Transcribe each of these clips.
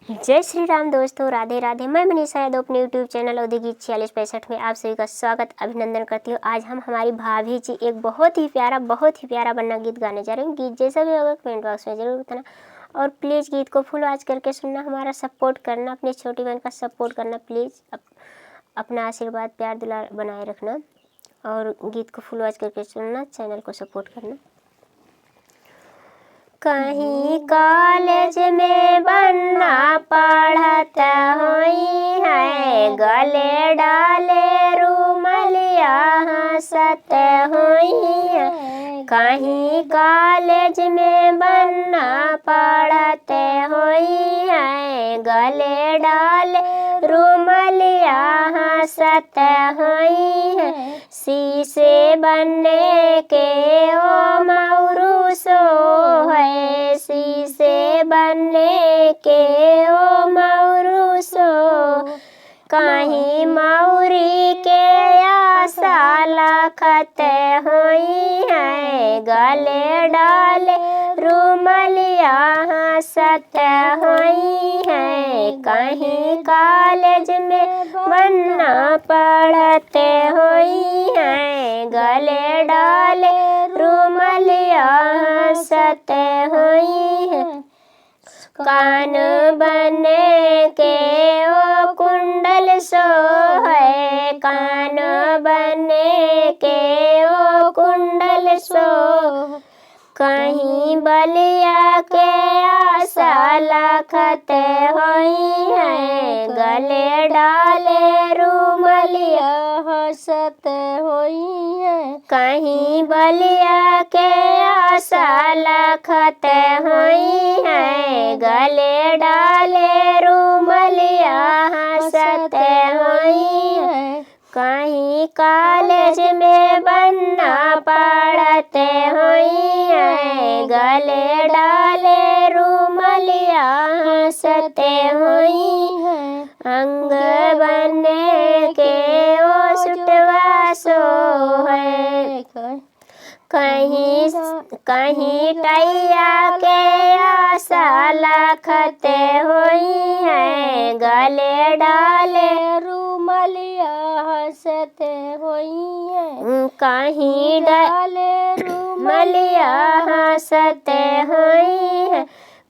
जय श्री राम दोस्तों, राधे राधे। मैं मनीषा यादव अपने यूट्यूब चैनल अवधि गीत 4665 में आप सभी का स्वागत अभिनंदन करती हूँ। आज हम हमारी भाभी जी एक बहुत ही प्यारा बन्ना गीत गाने जा रहे हैं। गीत जैसा भी होगा कमेंट बॉक्स में ज़रूर बताना और प्लीज़ गीत को फुल वॉच करके सुनना, हमारा सपोर्ट करना, अपनी छोटी बहन का सपोर्ट करना प्लीज़। अपना आशीर्वाद प्यार दुलार बनाए रखना और गीत को फुल वॉच करके सुनना, चैनल को सपोर्ट करना। कहीं कॉलेज में बन्ना पढ़त होई है, गले डाले रूमलिया हंसत होई है। कहीं कॉलेज में बन्ना पढ़त होई है, गले डाले रूमलिया हंसत होई है। शीशे बनने के ओ मौरू सो है, शीशे बनने के ओ मौरू सो। कहीं मौरी के आशा लखत होई है, गले डाले रूमलिया हंसत होई है। कहीं कॉलेज में बन्ना पढ़त होई है, गले डाले रूमलिया हंसत होई है। कान बने के ओ कुंडल सो है, कान बने के ओ कुंडल सो। कहीं बलिया के आशा लखत होई है, गले डाले रूमलिया हंसत होई है। कहीं बलिया के आशा लखत होई है, गले डाले रूमलिया हंसत होई है। कहीं कॉलेज में बन्ना पढ़त होई है, गले डाले रूमलिया हंसत होई है। अंग बने के ओ सुटवा सो है, कहीं टैया के आशा लखत होई है, गले डाले रूमलिया हंसत होई है। कहीं डाले रूमलिया हंसत होई है।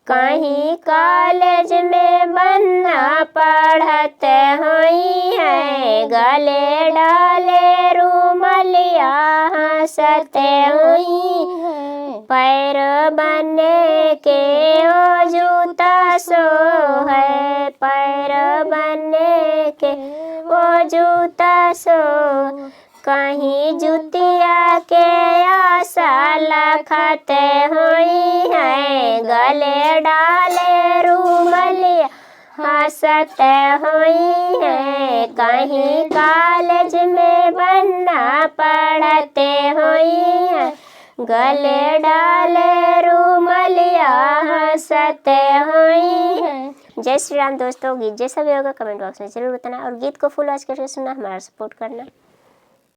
कहीं कॉलेज में बन्ना पढ़त होई है, गले डाले रूमलिया हंसत होई है। पैर बने के ओ जूता सो है, पैर बने के ओ जूता सो। कहीं जुतिया के आशा लखत होई है, गले डाले रूमलिया हंसत होई है। कहीं कॉलेज में बन्ना पढ़त होई है, गले डाले रूमलिया हंसत होई है। जय श्री राम दोस्तों, गीत जैसा भी होगा कमेंट बॉक्स में जरूर बताना और गीत को फुल वॉच करके सुनना, हमारा सपोर्ट करना।